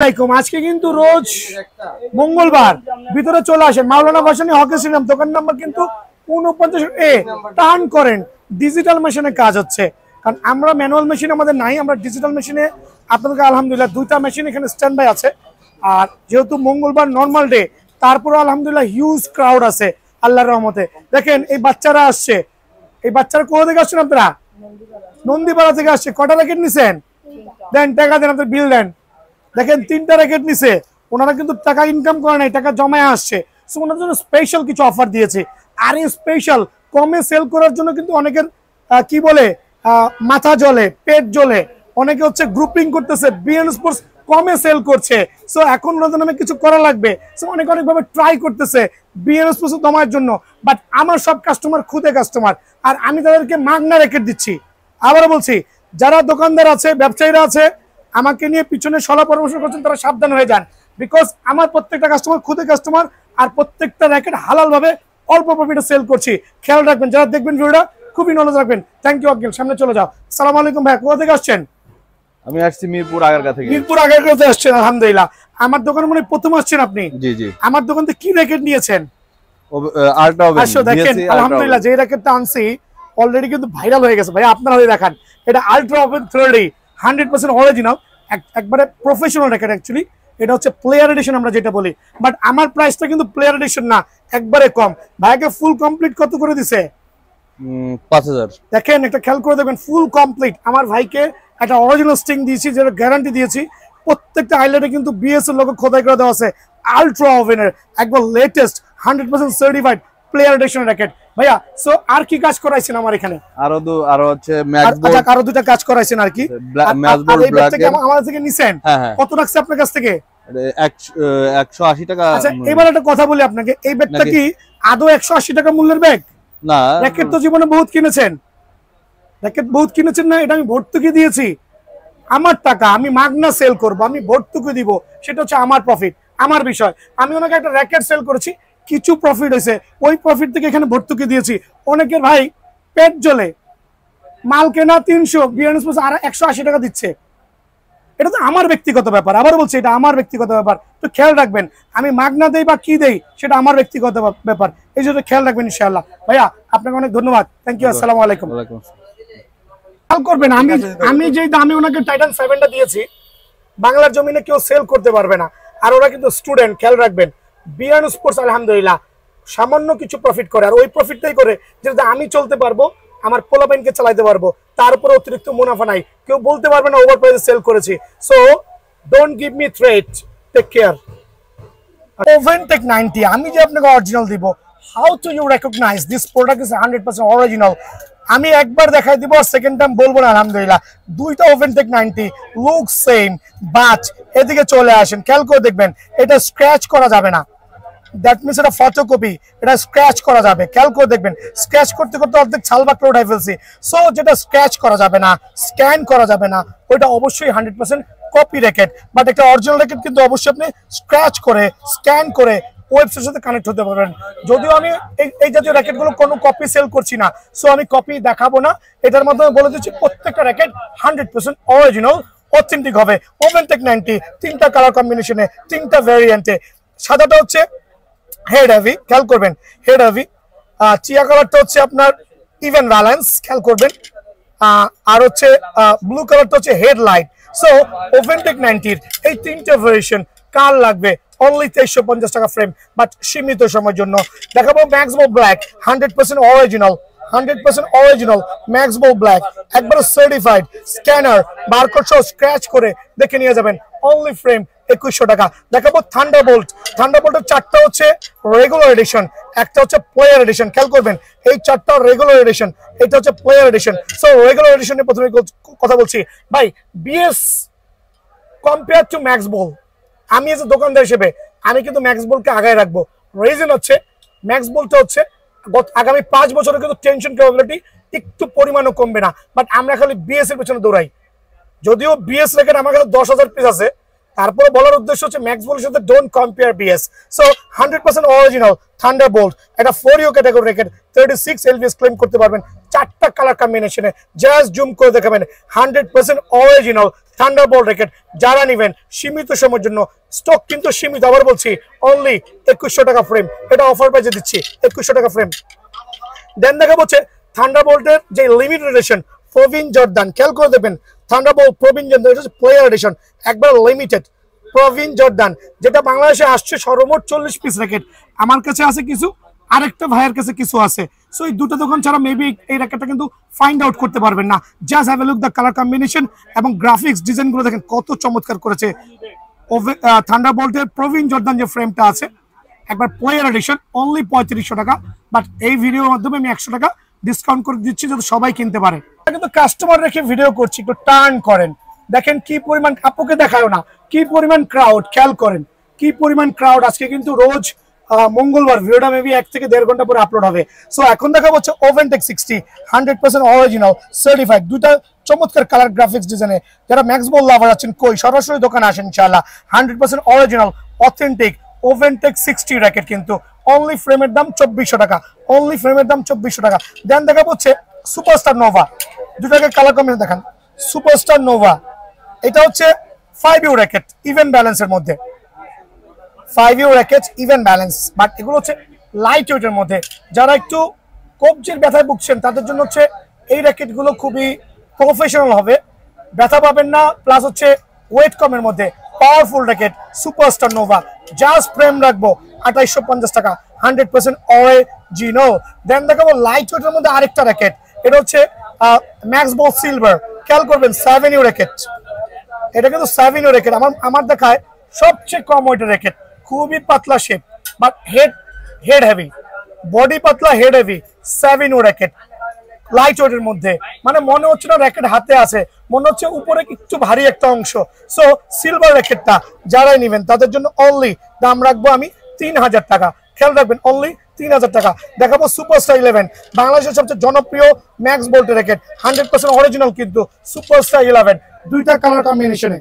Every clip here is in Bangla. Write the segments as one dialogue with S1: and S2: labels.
S1: আজকে কিন্তু রোজ মঙ্গলবার ভিতরে চলে আসেন মাওলানা ভাসানী হকি স্টেডিয়াম দোকান নাম্বার কিন্তু 49A টার্ন করেন ডিজিটাল মেশিনে কাজ হচ্ছে কারণ আমরা ম্যানুয়াল মেশিন আমাদের নাই আমরা ডিজিটাল মেশিনে আপনাদের আলহামদুলিল্লাহ দুইটা মেশিন এখানে স্ট্যান্ড বাই আছে আর যেহেতু মঙ্গলবার নরমাল ডে তারপর আলহামদুলিল্লাহ হিউজ ক্রাউড আছে আল্লাহর রহমতে দেখেন এই বাচ্চারা আসছে এই বাচ্চারা কোথা থেকে আসছেন আপনারা নন্দীপাড়া থেকে আসছে কটা র্যাকেট নিছেন দেন টাকা দেন আপনাদের বিল দেন দেখেন তিনটা র্যাকেট নিছে ওনারা কিন্তু টাকা ইনকাম করে নাই টাকা জমায় আসছে সো ওনাদের জন্য স্পেশাল কিছু অফার দিয়েছে আর এই স্পেশাল কমে সেল করার জন্য কিন্তু অনেকের কি বলে মাথা জ্বলে পেট জ্বলে অনেকে হচ্ছে গ্রুপিং করতেছে বিএন স্পোর্টস কমে সেল করছে সো এখন ওনাদের নামে কিছু করা লাগবে সো অনেকভাবে ট্রাই করতেছে বিএন স্পোর্টস দমার জন্য বাট আমার সব কাস্টমার খুদে কাস্টমার আর আমি তাদেরকে মাগনা র্যাকেট দিচ্ছি আবারও বলছি যারা দোকানদার আছে ব্যবসায়ীরা আছে আমাকে নিয়ে পিছনে সলা পরামর্শ করছেন তারা সাবধান হয়ে যান বিকজ আমার প্রত্যেকটা কাস্টমার খুদে কাস্টমার আর প্রত্যেকটা র্যাকেট হালাল ভাবে অল্প প্রফিটে সেল করছি খেয়াল রাখবেন যারা দেখবেন ভিডিওটা খুবই নলেজ রাখবেন থ্যাংক ইউ আঙ্কেল সামনে চলে যাও আসসালামু আলাইকুম ভাই কোথা থেকে আসছেন
S2: আমি আসছি মিরপুর আগারগাঁ থেকে
S1: মিরপুর আগারগাঁ থেকে আসছেন আলহামদুলিল্লাহ আমার দোকানে মনে প্রথম আসছেন আপনি
S2: জি জি
S1: আমার দোকান থেকে কি র্যাকেট নিয়েছেন
S2: আল্ট্রা ওভেন
S1: আসো দেখেন আলহামদুলিল্লাহ যে র্যাকেটটা আনছি অলরেডি কিন্তু ভাইরাল হয়ে গেছে ভাই আপনারা হয়ে দেখান এটা আল্ট্রা ওভেন 100% অরিজিনাল একবারে প্রফেশনাল র্যাকেট অ্যাকচুয়ালি এটা হচ্ছে প্লেয়ার এডিশন আমরা যেটা বলি বাট আমার প্রাইসটা কিন্তু প্লেয়ার এডিশন না একবারে কম ভাইকে ফুল কমপ্লিট কত করে দিছে
S2: 5000
S1: দেখেন একটা খেয়াল করে দেখবেন ফুল কমপ্লিট আমার ভাইকে একটা অরিজিনাল স্টিং দিয়েছি যেটা গ্যারান্টি দিয়েছি প্রত্যেকটা আইল্যান্ডে কিন্তু বিএস এর লোগো খোদাই করে দেওয়া আছে আল্ট্রা ওভেনের একবার latest 100% certified player addition racket ভাইয়া সো আর কি কাজ করাইছেন আমার এখানে
S2: আরো হচ্ছে ম্যাক্সবোর্ড
S1: আরো দুটো কাজ করাইছেন আর কি
S2: ম্যাক্সবোর্ড ব্ল্যাক
S1: আমাদের থেকে নিছেন কত রাখছে আপনার কাছ থেকে
S2: 180 টাকা
S1: আচ্ছা এবার একটা কথা বলি আপনাকে এই ব্যাগটা কি আদৌ 180 টাকা মূল্যের ব্যাগ
S2: না
S1: র্যাকেট তো জীবনে বহুত কিনেছেন র্যাকেট বহুত কিনেছেন না এটা আমি ভর্তুকি দিয়েছি আমার টাকা আমি মাগনা সেল করব আমি ভর্তুকি দিব সেটা হচ্ছে আমার প্রফিট আমার বিষয় আমি ওনাকে একটা র্যাকেট সেল করেছি কিছু প্রফিট হয়েছে ওই প্রফিট থেকে এখানে ভর্তুকি দিয়েছি অনেকের ভাই পেট জ্বলে মাল কেনা 300 বিয়ার্ন স্পোর্টস আর 180 টাকা দিচ্ছে এটা তো আমার ব্যক্তিগত ব্যাপার আবার বলছি এটা আমার ব্যক্তিগত ব্যাপার তো খেয়াল রাখবেন আমি মাগনা দেই বা কি দেই সেটা আমার ব্যক্তিগত ব্যাপার এই জন্য খেয়াল রাখবেন ইনশাআল্লাহ ভাইয়া আপনাকে অনেক ধন্যবাদ থ্যাংক ইউ আসসালামু আলাইকুম খেয়াল করবেন আমি যেই দামে ওনাকে টাইটান 7টা দিয়েছি বাংলার জমিনে কেউ সেল করতে পারবে না আর ওরা কিন্তু স্টুডেন্ট খেয়াল রাখবেন বিয়ার্ন স্পোর্টস আলহামদুলিল্লাহ সামান্য কিছু প্রফিট করে আর ওই প্রফিটটাই করে যেটা আমি চলতে পারবো আমার পোলাপাইনকে চালাতে পারবো তার উপরে অতিরিক্ত মুনাফা নাই কেউ বলতে পারবে না ওভার প্রাইসে সেল করেছি so don't give me threat take care ওভেনটেক 90 আমি যে আপনাকে অরিজিনাল দিব how to you recognise this product is 100% original আমি একবার দেখাই দিব আর সেকেন্ড টাইম বলবো না আলহামদুলিল্লাহ দুইটা ওভেনটেক 90 লুক সেম বাট এদিকে চলে আসেন খেয়াল করে দেখবেন এটা স্ক্র্যাচ করা যাবে না দ্যাট মিনস এটা ফটোকপি এটা স্ক্র্যাচ করা যাবে খেয়াল করে দেখবেন স্ক্র্যাচ করতে করতে অর্ধেক ছালবাকটা উঠাই ফেলছি সো যেটা স্ক্র্যাচ করা যাবে না স্ক্যান করা যাবে না ওইটা অবশ্যই 100% কপি র্যাকেট বাট একটা অরিজিনাল র্যাকেট কিন্তু অবশ্যই আপনি স্ক্র্যাচ করে স্ক্যান করে ওয়েবসাইটের সাথে কানেক্ট হতে পারবেন যদিও আমি এই জাতীয় র্যাকেটগুলো কোনো কপি সেল করছি না সো আমি কপি দেখাবো না এটার মাধ্যমে বলে দিচ্ছি প্রত্যেকটা র্যাকেট 100% অরিজিনাল অথেন্টিক হবে ওভেনটেক 90 তিনটা কালার কম্বিনেশনে তিনটা ভ্যারিয়েন্টে সাদাটা হচ্ছে হেড হেভি খেয়াল করবেন হেড হেভি চিয়া কালারটা হচ্ছে আপনার ইভেন ব্যালেন্স খেয়াল করবেন আর হচ্ছে ব্লু কালারটা হচ্ছে হেডলাইট সো ওভেনটেক 90 এই তিনটা ভেরিয়েশন কার লাগবে অনলি 2350 টাকা ফ্রেম বাট সীমিত সময়ের জন্য দেখাবো ম্যাক্সবল ব্ল্যাক 100% অরিজিনাল 100% অরিজিনাল ম্যাক্সবল ব্ল্যাক একবার সার্টিফাইড স্ক্যানার বারকোড সহ স্ক্র্যাচ করে দেখে নিয়ে যাবেন অনলি ফ্রেম 2100 টাকা দেখাবো থান্ডারবোল্টের চারটা হচ্ছে রেগুলার এডিশন একটা হচ্ছে প্লেয়ার এডিশন খেয়াল করবেন এই চারটা রেগুলার এডিশন এটা হচ্ছে প্লেয়ার এডিশন সো রেগুলার এডিশনে প্রথমে কথা বলছি ভাই বিএস কম্পেয়ার টু ম্যাক্সবল আমি এজ এ দোকানদার হিসেবে আমি কিন্তু ম্যাক্সবলকে আগায় রাখবো রিজন হচ্ছে ম্যাক্সবলটা হচ্ছে আগামী 5 বছরে কিন্তু টেনশন ক্যাপাবিলিটি একটু পরিমাণও কমবে না বাট আমরা খালি বিএস এর পেছনে দৌড়াই যদিও বিএস র্যাকেট আমার কাছে 10,000 পিস আছে তারপরে বলার উদ্দেশ্য হচ্ছে ম্যাক্সবলের সাথে don't compare BS so 100% original Thunderbolt এটা 4U category racket 36 LVS claim করতে পারবেন 4টা কালার কম্বিনেশনে, জাস্ট জুম করে দেখাবেন 100% অরিজিনাল থান্ডারবোল্ট র্যাকেট। যারা নেবেন সীমিত সময়ের জন্য, স্টক কিন্তু সীমিত, আবার বলছি অনলি 2100 টাকা ফ্রেম, এটা অফার প্রাইসে দিচ্ছি 2100 টাকা ফ্রেম। দেন দেখাবো হচ্ছে থান্ডারবোল্টের যে লিমিটেড এডিশন প্রভিন জর্দান, খেয়াল করে দেবেন Thunderbolt Praveen Jordan player addition, একবার লিমিটেড প্রভিন জর্দান, যেটা বাংলাদেশে আসছে সর্বমোট 40 পিস র্যাকেট। আমার কাছে আছে কিছু, আরেকটা ভাইয়ের কাছে কিছু আছে। সো এই দুটো দোকান ছাড়া মেবি এই র্যাকেটটা কিন্তু ফাইন্ড আউট করতে পারবেন না। Just have a look the colour combination এবং গ্রাফিক্স ডিজাইনগুলো দেখেন কত চমৎকার করেছে। থান্ডারবোল্টের প্রভিন জর্দান যে ফ্রেমটা আছে একবার প্লেয়ার এডিশন, অনলি 3500 টাকা। বাট এই ভিডিওর মাধ্যমে আমি 100 টাকা ডিসকাউন্ট করে দিচ্ছি যাতে সবাই কিনতে পারে। কিন্তু কাস্টমার রেখে ভিডিও করছি, একটু টার্ন করেন, দেখেন কি পরিমাণ, আপুকে দেখাও না, কি পরিমাণ ক্রাউড, খেয়াল করেন কি পরিমাণ ক্রাউড। আজকে কিন্তু রোজ মঙ্গলবার, ভিডিওটা মেবি 1 থেকে 1.5 ঘন্টা পরে আপলোড হবে। সো এখন দেখা হচ্ছে ওভেনটেক 60 100% অরিজিনাল সার্টিফাইড, দুইটা চমৎকার কালার গ্রাফিক্স ডিজাইনে। যারা ম্যাক্স বল লাভার আছেন কই, সরাসরি দোকানে আসেন ইনশাআল্লাহ। 100% অরিজিনাল অথেন্টিক ওভেনটেক 60 র্যাকেট কিন্তু অনলি ফ্রেমের দাম 2400 টাকা, অনলি ফ্রেমের দাম 2400 টাকা। দেন দেখা হচ্ছে সুপারস্টার নোভা, দুটাকে কালার কম্বিনেশন দেখান। সুপারস্টার নোভা এটা হচ্ছে 5U র্যাকেট ইভেন ব্যালেন্সের মধ্যে, 5U racket even balance, but এগুলো হচ্ছে লাইট ওয়েটের মধ্যে। যারা একটু কবজির ব্যথায় ভুগছেন তাদের জন্য হচ্ছে এই র্যাকেটগুলো খুবই প্রফেশনাল হবে, ব্যথা পাবেন না, প্লাস হচ্ছে ওয়েট কমের মধ্যে powerful racket superstar Nova. Just frame রাখবো 2850 টাকা, 100% অরিজিনাল। দেন দেখাবো লাইট ওয়েটের মধ্যে আরেকটা র্যাকেট, এটা হচ্ছে ম্যাক্স বল সিলভার, খেয়াল করবেন 7U র্যাকেট, এটা কিন্তু 7U র্যাকেট। আমার দেখায় সবচেয়ে কম ওয়েটের র্যাকেট, খুবই পাতলা shape, but head heavy, body পাতলা, head heavy, 7U racket light ওয়েটের মধ্যে। মানে মনে হচ্ছে না র্যাকেট হাতে আছে, মনে হচ্ছে উপরে একটু ভারী একটা অংশ। সো সিলভার র্যাকেটটা যারাই নেবেন তাদের জন্য অনলি দাম রাখবো আমি 3000 টাকা, খেয়াল রাখবেন অনলি 3000 টাকা। দেখাবো সুপারস্টার 11, বাংলাদেশের সবচেয়ে জনপ্রিয় ম্যাক্স বোল্টের র্যাকেট, 100% অরিজিনাল কিন্তু সুপারস্টার 11, দুইটা কালার কম্বিনেশনে,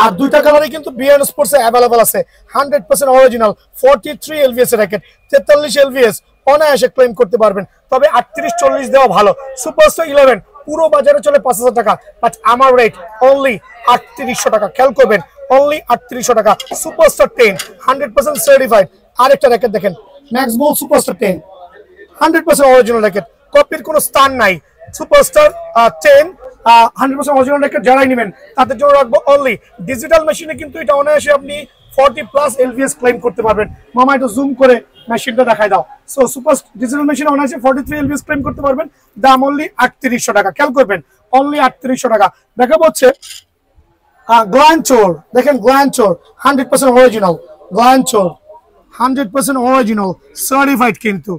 S1: আর দুইটা কালারই কিন্তু বিএন স্পোর্টস এ अवेलेबल আছে। 100% অরিজিনাল 43 এলভিএস এর র্যাকেট, 43 এলভিএস অনায়াসে ক্লেম করতে পারবেন, তবে 38-40 দেওয়া ভালো। সুপারস্টার 11 পুরো বাজারে চলে 5000 টাকা, বাট আমার রেট অনলি 3800 টাকা, খেয়াল করবেন অনলি 3800 টাকা। সুপারস্টার 10 100% সার্টিফাইড, আরেকটা র্যাকেট দেখেন ম্যাক্স বল সুপারস্টার 10 100% অরিজিনাল র্যাকেট, কপির কোনো স্থান নাই। সুপারস্টার 10 100% অরিজিনাল র্যাকেট যারাই নেবেন তাদের জন্য রাখবো অনলি। ডিজিটাল মেশিনে কিন্তু এটা অনায়াসে আপনি 40+ এলভিএস ক্লেম করতে পারবেন। মামা একটু জুম করে মেশিনটা দেখাই দাও। সো সুপার ডিজিটাল মেশিনে অনায়াসে 43 এলভিএস ক্লেম করতে পারবেন, দাম অনলি 3800 টাকা, খেয়াল করবেন অনলি 3800 টাকা। দেখাবো হচ্ছে গ্ল্যান্ডচোর, দেখেন গ্ল্যান্ডচোর 100% অরিজিনাল, গ্ল্যান্ডচোর 100% অরিজিনাল সার্টিফাইড কিন্তু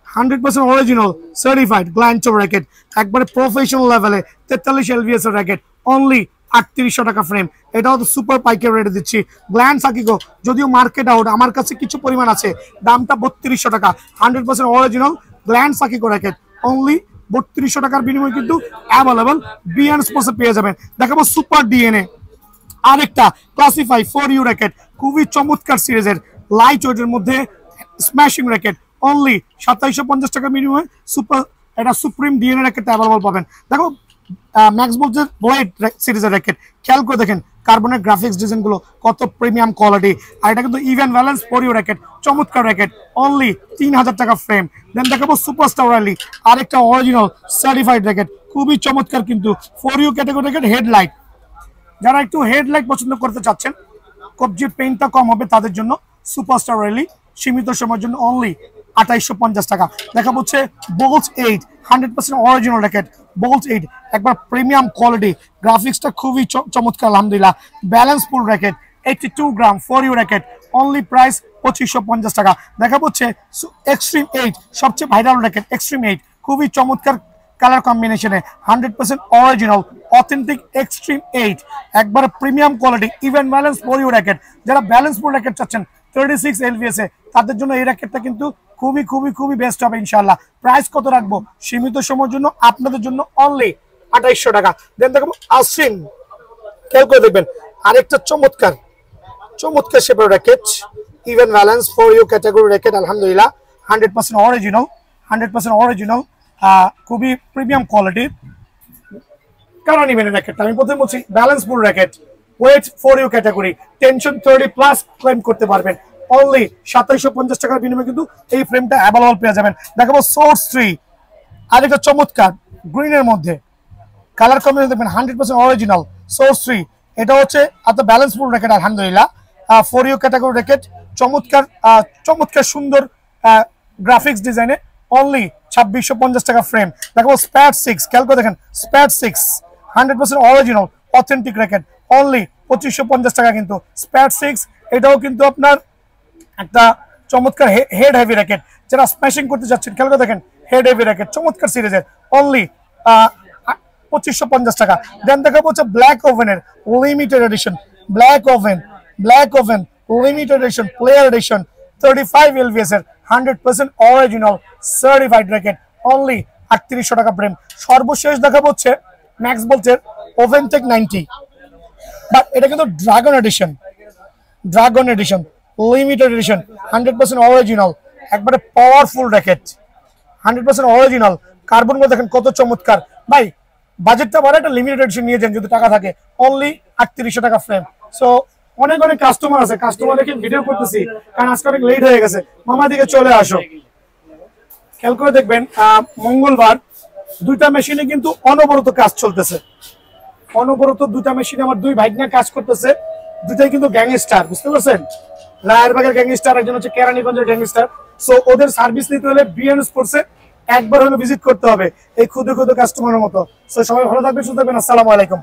S1: 100% অরিজিনাল সার্টিফাইড গ্ল্যান্ডচোর র্যাকেট, একবারে প্রফেশনাল লেভেলে 43 এলভিএস এর র্যাকেট, অনলি 3800 টাকা ফ্রেম। এটাও তো সুপার পাইকারি রেটে দিচ্ছি। গ্ল্যান্ড সাকিগো যদিও মার্কেট আউট, আমার কাছে কিছু পরিমাণ আছে, দামটা 3200 টাকা, 100% অরিজিনাল গ্ল্যান্ড সাকিগো র্যাকেট, অনলি 3200 টাকার বিনিময়ে কিন্তু অ্যাভেলেবল বিএন স্পোর্টসে পেয়ে যাবেন। দেখাবো সুপার ডিএনএ, আরেকটা ক্লাসিফাই 4U র্যাকেট, খুবই চমৎকার সিরিজের লাইট ওয়েটের মধ্যে স্ম্যাশিং র্যাকেট, অনলি 2750 টাকা বিনিময়ে সুপার, এটা সুপ্রিম ডিএনএ র্যাকেট অ্যাভেলেবল পাবেন। দেখো ম্যাক্স বোল্টের ব্লেড সিরিজের র্যাকেট, খেয়াল করে দেখেন কার্বনের গ্রাফিক্স ডিজাইনগুলো কত প্রিমিয়াম কোয়ালিটি, আর এটা কিন্তু ইভেন ব্যালেন্স 4U র্যাকেট, চমৎকার র্যাকেট, অনলি 3000 টাকা ফ্রেম। দেন দেখাবো সুপারস্টার র্যালি, আরেকটা অরিজিনাল সার্টিফাইড র্যাকেট, খুবই চমৎকার কিন্তু 4U ক্যাটাগরি র্যাকেট, হেডলাইট, যারা একটু হেডলাইট পছন্দ করতে চাচ্ছেন, কবজির পেইনটা কম হবে তাদের জন্য সুপারস্টার র্যালি, সীমিত সময়ের জন্য অনলি 2850 টাকা। দেখা হচ্ছে বোল্ট 8 100% অরিজিনাল র্যাকেট, বোল্ট 8 একবার প্রিমিয়াম কোয়ালিটি, গ্রাফিক্সটা খুবই চমৎকার আলহামদুলিল্লাহ। ব্যালেন্স ফুল র্যাকেট 82 গ্রাম 4U র্যাকেট, অনলি প্রাইস 2550 টাকা। দেখা হচ্ছে এক্সট্রিম 8 সবচেয়ে ভাইরাল র্যাকেট, এক্সট্রিম 8 খুবই চমৎকার কালার কম্বিনেশনে, 100% অরিজিনাল অথেন্টিক এক্সট্রিম 8 একবার premium quality, even balance 4U racket. যারা ব্যালেন্স ফুল র্যাকেট চাচ্ছেন 36 এলভিএস এ, তাদের জন্য এই র্যাকেটটা কিন্তু খুবই খুবই খুবই বেস্ট হবে ইনশাআল্লাহ। প্রাইস কত রাখবো সীমিত সময়ের জন্য আপনাদের জন্য অনলি 2800 টাকা। দেন দেখো আসিন, খেয়াল করে দেখবেন আরেকটা চমৎকার চমৎকার শেপের racket, even balance 4U category racket, আলহামদুলিল্লাহ 100% অরিজিনাল, 100% অরিজিনাল খুবই প্রিমিয়াম কোয়ালিটির। কারা নেবেন এই র্যাকেটটা? আমি প্রথমে বলছি balance full racket, weight four U category, tension 30+ claim করতে পারবেন। অনলি 2750 টাকার বিনিময়ে কিন্তু এই ফ্রেমটা অ্যাভেলেবল পেয়ে যাবেন। দেখাবো সোর্স 3, আরেকটা চমৎকার গ্রিনের মধ্যে কালার কম্বিনেশন দেখবেন 100% অরিজিনাল সোর্স 3। এটা হচ্ছে আপনার ব্যালেন্স ফুল র্যাকেট, আলহামদুলিল্লাহ ফর ইউ ক্যাটাগরি র্যাকেট, চমৎকার চমৎকার সুন্দর গ্রাফিক্স ডিজাইনে। অনলি 2650 টাকা ফ্রেম। দেখাবো স্প্যাট 6, খেয়াল করে দেখেন spat 6 100% original authentic racket, only 2550 টাকা কিন্তু স্প্যাট 6। এটাও কিন্তু আপনার একটা চমৎকার হেড হেভি র্যাকেট, যারা স্ম্যাশিং করতে যাচ্ছেন খেয়াল করে দেখেন হেড হেভি র্যাকেট চমৎকার সিরিজের, অনলি 2550 টাকা। দেন দেখাবো হচ্ছে ব্ল্যাক ওভেনের limited edition, black oven limited edition player addition 35 LVS এর 100% অরিজিনাল সার্টিফাইড র্যাকেট, অনলি 3800 টাকা ফ্রেম। সর্বশেষ দেখাবো হচ্ছে ম্যাক্স বোল্টের ওভেনটেক 90, বাট এটা কিন্তু dragon addition limited edition 100% original, একবারে পাওয়ারফুল র্যাকেট 100% অরিজিনাল। কার্বন গুলো দেখেন কত চমৎকার। ভাই বাজেটটা বাড়া, একটা লিমিটেড এডিশন নিয়ে যান যদি টাকা থাকে, অনলি 3800 টাকা ফ্রেম। সো অনেক অনেক কাস্টমার আছে, কাস্টমার দেখে ভিডিও করতেছি কারণ আজকে অনেক লেট হয়ে গেছে। মামা দিকে চলে আসো, খেয়াল করে দেখবেন মঙ্গলবার দুইটা মেশিনে কিন্তু অনবরত কাজ চলতেছে, অনবরত দুইটা মেশিনে আমার দুই ভাইগনা কাজ করতেছে, দুইটাই কিন্তু গ্যাংস্টার, বুঝতে পারছেন? রায়েরবাগের গ্যাংস্টার, একজন হচ্ছে কেরানীগঞ্জের গ্যাংস্টার। সো ওদের সার্ভিস নিতে হলে বিএন স্পোর্টসে একবার হলো ভিজিট করতে হবে এই ক্ষুদ্র ক্ষুদ্র কাস্টমারের মতো। সো সবাই ভালো থাকবেন, সুস্থ থাকবেন, আসসালামু আলাইকুম।